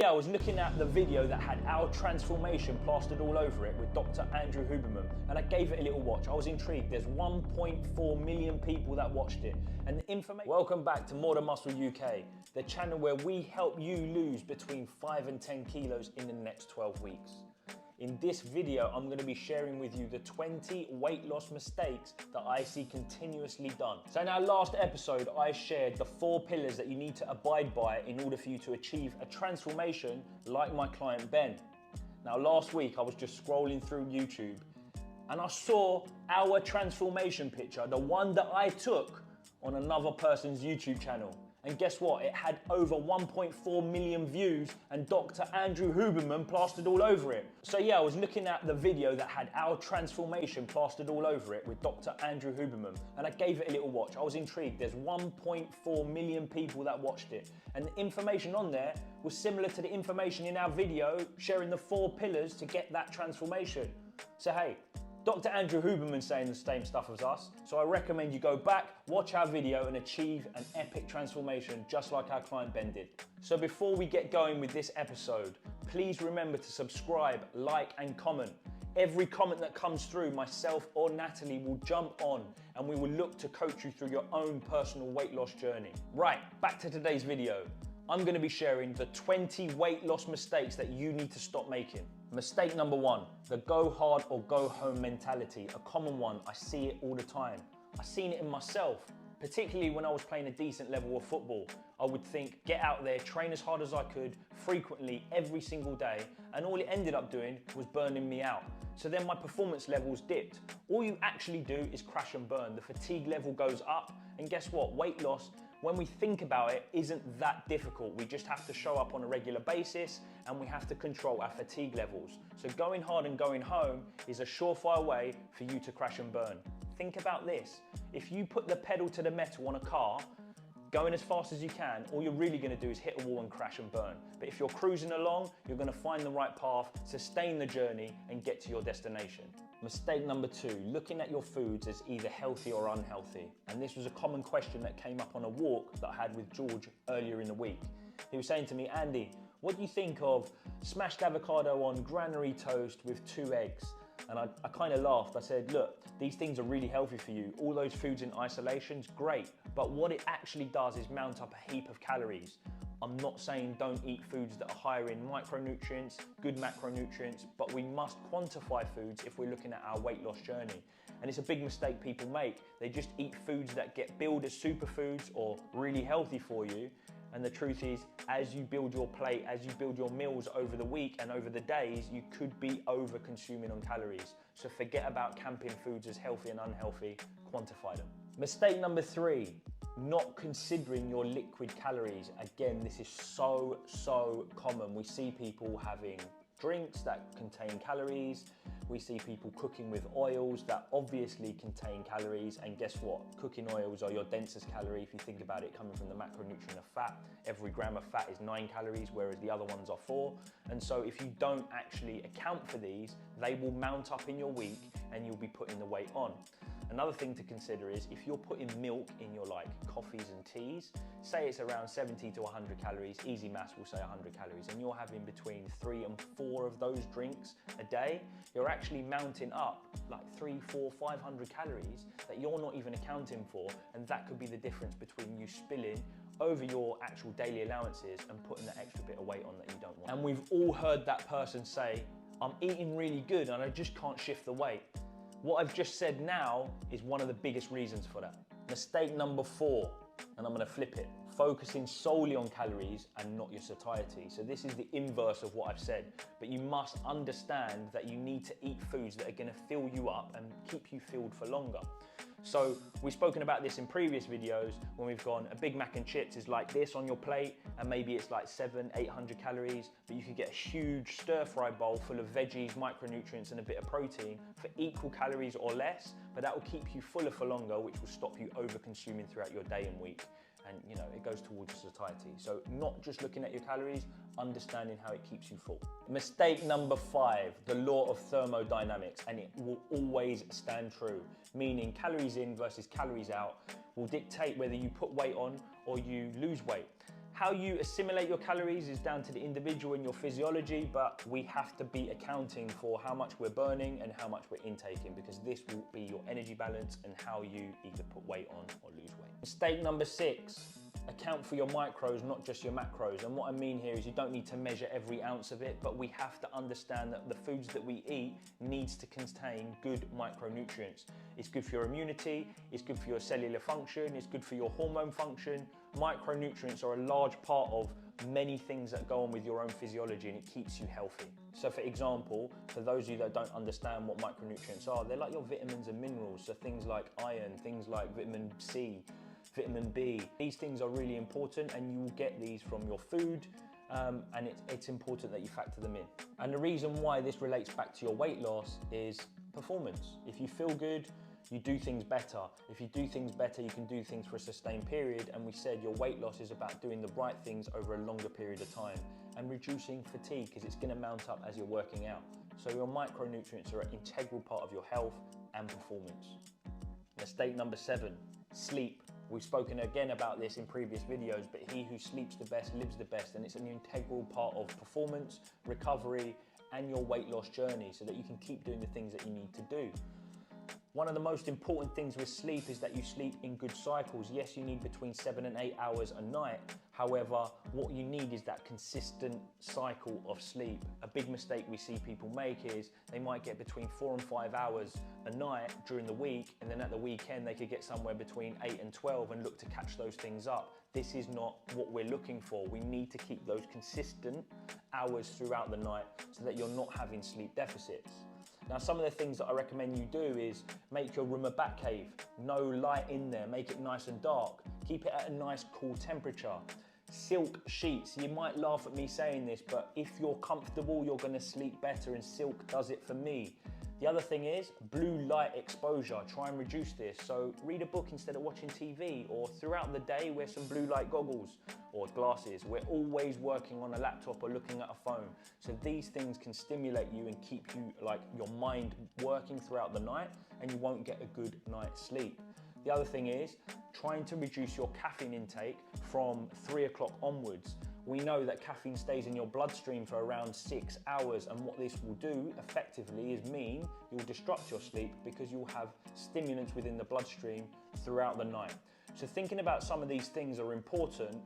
Yeah, I was looking at the video that had our transformation plastered all over it with Dr Andrew Huberman, and I gave it a little watch. I was intrigued. There's 1.4 million people that watched it. And the information... Welcome back to More Than Muscle UK, the channel where we help you lose between 5 and 10 kilos in the next 12 weeks. In this video, I'm going to be sharing with you the 20 weight loss mistakes that I see continuously done. So in our last episode, I shared the 4 pillars that you need to abide by in order for you to achieve a transformation like my client Ben. Now last week, I was just scrolling through YouTube and I saw our transformation picture, the one that I took on another person's YouTube channel. And guess what? It had over 1.4 million views and Dr. Andrew Huberman plastered all over it. So yeah, I was looking at the video that had our transformation plastered all over it with Dr. Andrew Huberman, and I gave it a little watch. I was intrigued. There's 1.4 million people that watched it. And the information on there was similar to the information in our video sharing the 4 pillars to get that transformation. So hey, Dr. Andrew Huberman saying the same stuff as us, so I recommend you go back, watch our video and achieve an epic transformation just like our client Ben did. So before we get going with this episode, please remember to subscribe, like and comment. Every comment that comes through, myself or Natalie will jump on and we will look to coach you through your own personal weight loss journey. Right, back to today's video. I'm going to be sharing the 20 weight loss mistakes that you need to stop making. Mistake number 1, the go hard or go home mentality. A common one, I see it all the time. I've seen it in myself, particularly when I was playing a decent level of football. I would think, get out there, train as hard as I could, frequently, every single day, and all it ended up doing was burning me out. So then my performance levels dipped. All you actually do is crash and burn. The fatigue level goes up, and guess what? Weight loss, when we think about it, isn't that difficult. We just have to show up on a regular basis and we have to control our fatigue levels. So going hard and going home is a surefire way for you to crash and burn. Think about this. If you put the pedal to the metal on a car, going as fast as you can, all you're really going to do is hit a wall and crash and burn. But if you're cruising along, you're going to find the right path, sustain the journey and get to your destination. Mistake number 2, looking at your foods as either healthy or unhealthy. And this was a common question that came up on a walk that I had with George earlier in the week. He was saying to me, Andy, what do you think of smashed avocado on granary toast with 2 eggs? And I kind of laughed. I said, look, these things are really healthy for you. All those foods in isolation's great. But what it actually does is mount up a heap of calories. I'm not saying don't eat foods that are higher in micronutrients, good macronutrients, but we must quantify foods if we're looking at our weight loss journey. And it's a big mistake people make. They just eat foods that get billed as superfoods or really healthy for you. And the truth is, as you build your plate, as you build your meals over the week and over the days, you could be over consuming on calories. So forget about camping foods as healthy and unhealthy, quantify them. Mistake number 3, not considering your liquid calories. Again, this is so common. We see people having drinks that contain calories. We see people cooking with oils that obviously contain calories, and guess what? Cooking oils are your densest calorie. If you think about it, coming from the macronutrient of fat, every gram of fat is 9 calories, whereas the other ones are 4. And so if you don't actually account for these, they will mount up in your week and you'll be putting the weight on. Another thing to consider is if you're putting milk in your coffees and teas, say it's around 70 to 100 calories, easy maths will say 100 calories, and you're having between 3 and 4 of those drinks a day, you're actually mounting up like 3, 4, 500 calories that you're not even accounting for, and that could be the difference between you spilling over your actual daily allowances and putting that extra bit of weight on that you don't want. And we've all heard that person say, I'm eating really good and I just can't shift the weight. What I've just said now is one of the biggest reasons for that. Mistake number 4, and I'm going to flip it, focusing solely on calories and not your satiety. So this is the inverse of what I've said, but you must understand that you need to eat foods that are going to fill you up and keep you filled for longer. So we've spoken about this in previous videos when we've gone, a Big Mac and chips is like this on your plate, and maybe it's like 700-800 calories, but you could get a huge stir-fry bowl full of veggies, micronutrients and a bit of protein for equal calories or less, but that will keep you fuller for longer, which will stop you over consuming throughout your day and week. And you know, it goes towards your satiety. So not just looking at your calories, understanding how it keeps you full. Mistake number 5, the law of thermodynamics, and it will always stand true. Meaning calories in versus calories out will dictate whether you put weight on or you lose weight. How you assimilate your calories is down to the individual and your physiology, but we have to be accounting for how much we're burning and how much we're intaking, because this will be your energy balance and how you either put weight on or lose weight. Mistake number 6, account for your micros, not just your macros. And what I mean here is you don't need to measure every ounce of it, but we have to understand that the foods that we eat needs to contain good micronutrients. It's good for your immunity, it's good for your cellular function, it's good for your hormone function. Micronutrients are a large part of many things that go on with your own physiology, and it keeps you healthy. So for example, for those of you that don't understand what micronutrients are, they're like your vitamins and minerals. So things like iron, things like vitamin C, vitamin B. These things are really important, and you will get these from your food, and it's important that you factor them in. And the reason why this relates back to your weight loss is performance. If you feel good, you do things better. If you do things better, you can do things for a sustained period. And we said your weight loss is about doing the right things over a longer period of time and reducing fatigue, because it's going to mount up as you're working out. So your micronutrients are an integral part of your health and performance. Mistake number 7, sleep. We've spoken again about this in previous videos, but he who sleeps the best lives the best, and it's an integral part of performance, recovery, and your weight loss journey, so that you can keep doing the things that you need to do. One of the most important things with sleep is that you sleep in good cycles. Yes, you need between 7 and 8 hours a night. However, what you need is that consistent cycle of sleep. A big mistake we see people make is they might get between 4 and 5 hours a night during the week, and then at the weekend they could get somewhere between 8 and 12 and look to catch those things up. This is not what we're looking for. We need to keep those consistent hours throughout the night so that you're not having sleep deficits. Now, some of the things that I recommend you do is make your room a bat cave. No light in there, make it nice and dark. Keep it at a nice cool temperature. Silk sheets. You might laugh at me saying this, but if you're comfortable, you're gonna sleep better, and silk does it for me. The other thing is blue light exposure. Try and reduce this. So read a book instead of watching TV, or throughout the day, wear some blue light goggles or glasses. We're always working on a laptop or looking at a phone. So these things can stimulate you and keep you, like, your mind working throughout the night, and you won't get a good night's sleep. The other thing is trying to reduce your caffeine intake from 3 o'clock onwards. We know that caffeine stays in your bloodstream for around 6 hours, and what this will do effectively is mean you'll disrupt your sleep, because you'll have stimulants within the bloodstream throughout the night. So thinking about some of these things are important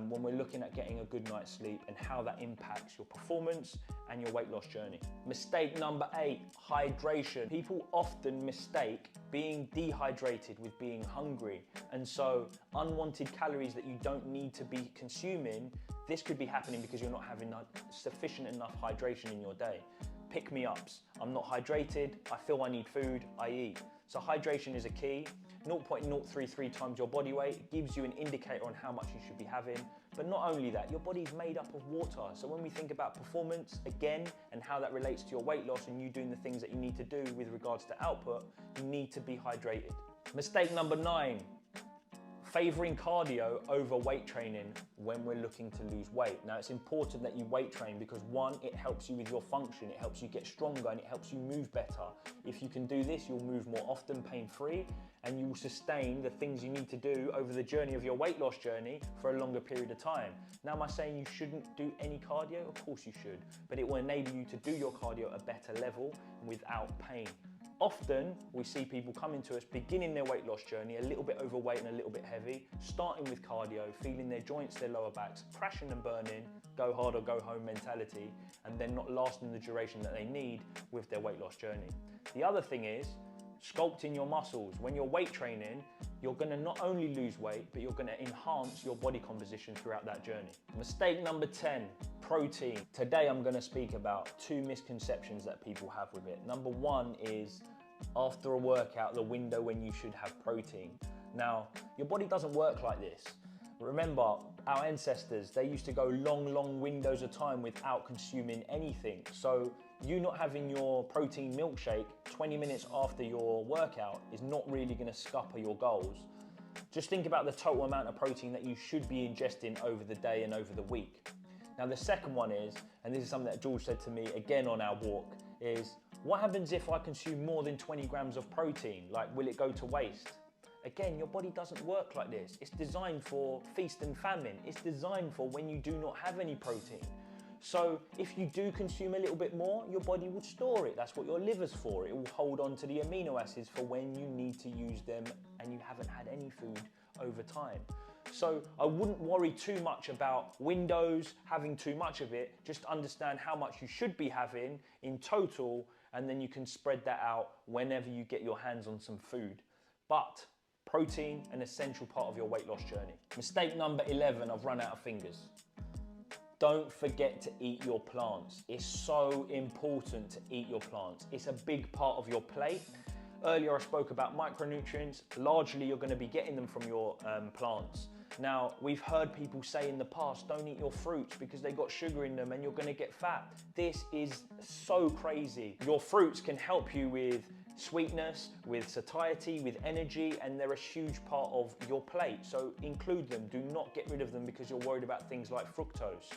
when we're looking at getting a good night's sleep and how that impacts your performance and your weight loss journey. Mistake number 8, hydration. People often mistake being dehydrated with being hungry, and so unwanted calories that you don't need to be consuming, this could be happening because you're not having sufficient enough hydration in your day. Pick-me-ups. I'm not hydrated, I feel I need food, I eat. So hydration is a key. 0.033 times your body weight gives you an indicator on how much you should be having. But not only that, your body's made up of water. So when we think about performance again and how that relates to your weight loss and you doing the things that you need to do with regards to output, you need to be hydrated. Mistake number 9, favoring cardio over weight training when we're looking to lose weight. Now, it's important that you weight train because, one, it helps you with your function, it helps you get stronger, and it helps you move better. If you can do this, you'll move more often pain-free, and you will sustain the things you need to do over the journey of your weight loss journey for a longer period of time. Now, am I saying you shouldn't do any cardio? Of course you should, but it will enable you to do your cardio at a better level without pain. Often we see people coming to us beginning their weight loss journey a little bit overweight and a little bit heavy, starting with cardio, feeling their joints, their lower backs, crashing and burning, go hard or go home mentality, and then not lasting the duration that they need with their weight loss journey. The other thing is sculpting your muscles. When you're weight training, you're going to not only lose weight, but you're going to enhance your body composition throughout that journey. Mistake number 10, protein. Today I'm going to speak about 2 misconceptions that people have with it. Number 1 is after a workout, the window when you should have protein. Now, your body doesn't work like this. Remember, our ancestors, they used to go long windows of time without consuming anything. So you not having your protein milkshake 20 minutes after your workout is not really going to scupper your goals. Just think about the total amount of protein that you should be ingesting over the day and over the week. Now, the second one is, and this is something that George said to me again on our walk, is what happens if I consume more than 20 grams of protein? Like, will it go to waste? Again, your body doesn't work like this. It's designed for feast and famine. It's designed for when you do not have any protein. So if you do consume a little bit more, your body will store it. That's what your liver's for. It will hold on to the amino acids for when you need to use them and you haven't had any food over time. So I wouldn't worry too much about windows, having too much of it. Just understand how much you should be having in total, and then you can spread that out whenever you get your hands on some food. But protein, an essential part of your weight loss journey. Mistake number 11, I've run out of fingers. Don't forget to eat your plants. It's so important to eat your plants. It's a big part of your plate. Earlier I spoke about micronutrients. Largely you're going to be getting them from your plants. Now, we've heard people say in the past, don't eat your fruits because they got sugar in them and you're going to get fat. This is so crazy. Your fruits can help you with sweetness, with satiety, with energy, and they're a huge part of your plate. So include them. Do not get rid of them because you're worried about things like fructose.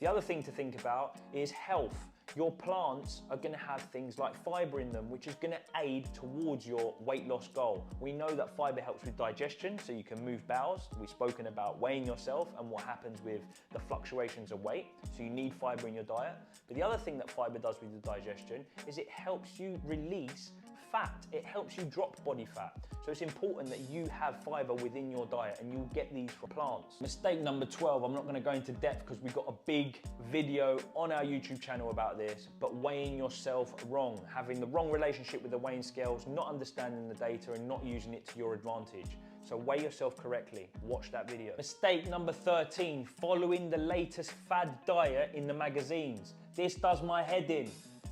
The other thing to think about is health. Your plants are going to have things like fiber in them, which is going to aid towards your weight loss goal. We know that fiber helps with digestion, so you can move bowels. We've spoken about weighing yourself and what happens with the fluctuations of weight. So you need fiber in your diet. But the other thing that fiber does with the digestion is it helps you release fat. It helps you drop body fat. So it's important that you have fiber within your diet, and you'll get these from plants. Mistake number 12, I'm not going to go into depth because we've got a big video on our YouTube channel about this, but weighing yourself wrong, having the wrong relationship with the weighing scales, not understanding the data and not using it to your advantage. So weigh yourself correctly. Watch that video. Mistake number 13, following the latest fad diet in the magazines. This does my head in.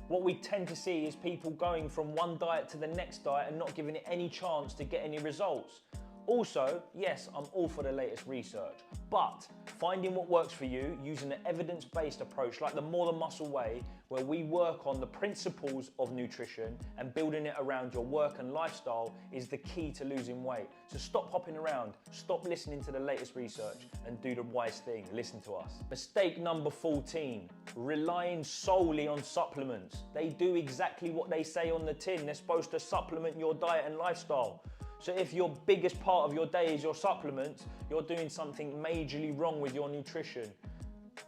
What we tend to see is people going from one diet to the next diet and not giving it any chance to get any results. Also, yes, I'm all for the latest research, but finding what works for you using an evidence-based approach like the More Than Muscle way, where we work on the principles of nutrition and building it around your work and lifestyle, is the key to losing weight. So stop hopping around, stop listening to the latest research, and do the wise thing, listen to us. Mistake number 14, relying solely on supplements. They do exactly what they say on the tin. They're supposed to supplement your diet and lifestyle. So if your biggest part of your day is your supplements, you're doing something majorly wrong with your nutrition.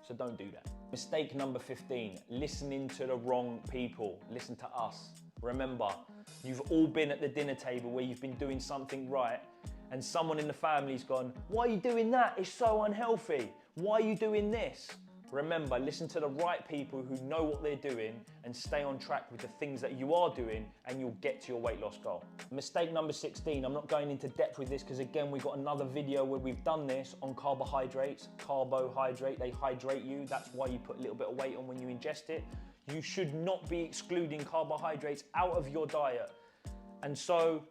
So don't do that. Mistake number 15, listening to the wrong people. Listen to us. Remember, you've all been at the dinner table where you've been doing something right, and someone in the family's gone, "Why are you doing that? It's so unhealthy. Why are you doing this?" Remember, listen to the right people who know what they're doing and stay on track with the things that you are doing, and you'll get to your weight loss goal. Mistake number 16, I'm not going into depth with this because again, we've got another video where we've done this on carbohydrates. Carbohydrate, they hydrate you. That's why you put a little bit of weight on when you ingest it. You should not be excluding carbohydrates out of your diet. And so,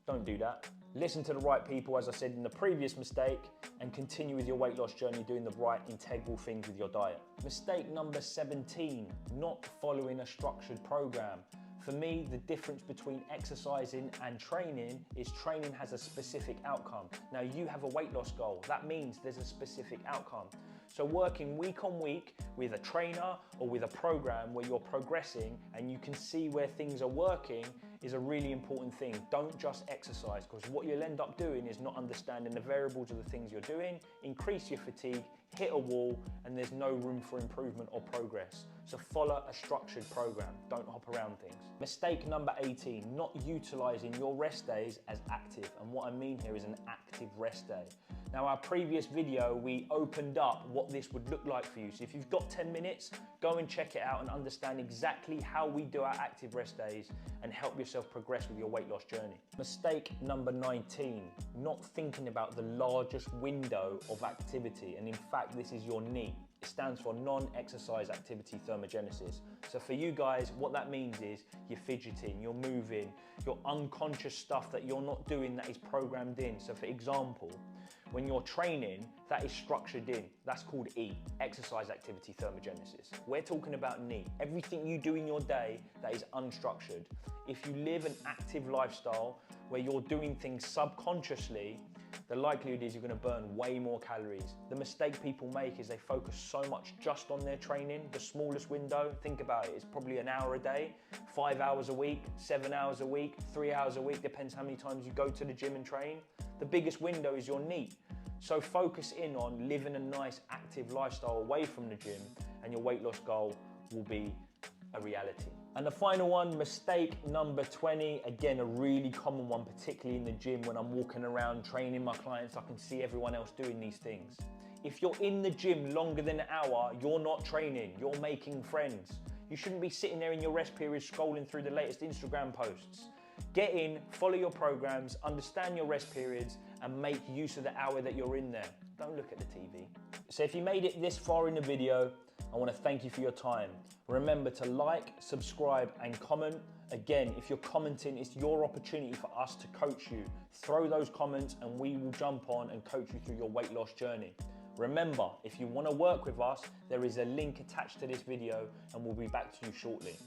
don't do that. Listen to the right people, as I said in the previous mistake, and continue with your weight loss journey doing the right integral things with your diet. Mistake number 17, not following a structured program. For me, the difference between exercising and training is training has a specific outcome. Now you have a weight loss goal. That means there's a specific outcome. So working week on week with a trainer or with a program where you're progressing and you can see where things are working is a really important thing. Don't just exercise, because what you'll end up doing is not understanding the variables of the things you're doing, increase your fatigue, hit a wall, and there's no room for improvement or progress. So follow a structured program. Don't hop around things. Mistake number 18, not utilizing your rest days as active. And what I mean here is an active rest day. Now, our previous video, we opened up what this would look like for you. So if you've got 10 minutes, go and check it out and understand exactly how we do our active rest days and help yourself progress with your weight loss journey. Mistake number 19, not thinking about the largest window of activity. And in fact, this is your NEAT. It stands for non-exercise activity thermogenesis. So for you guys, what that means is you're fidgeting, you're moving, your unconscious stuff that you're not doing that is programmed in. So for example, when you're training, that is structured in. That's called E, exercise activity thermogenesis. We're talking about NEAT, everything you do in your day that is unstructured. If you live an active lifestyle where you're doing things subconsciously, the likelihood is you're going to burn way more calories. The mistake people make is they focus so much just on their training. The smallest window, think about it, it's probably an hour a day, 5 hours a week, 7 hours a week, 3 hours a week, depends how many times you go to the gym and train. The biggest window is your NEAT. So focus in on living a nice active lifestyle away from the gym, and your weight loss goal will be a reality. And the final one, mistake number 20, again, a really common one, particularly in the gym when I'm walking around training my clients, I can see everyone else doing these things. If you're in the gym longer than an hour, you're not training, you're making friends. You shouldn't be sitting there in your rest period scrolling through the latest Instagram posts. Get in, follow your programs, understand your rest periods, and make use of the hour that you're in there. Don't look at the TV. So if you made it this far in the video, I want to thank you for your time. Remember to like, subscribe, and comment. Again, if you're commenting, it's your opportunity for us to coach you. Throw those comments and we will jump on and coach you through your weight loss journey. Remember, if you want to work with us, there is a link attached to this video and we'll be back to you shortly.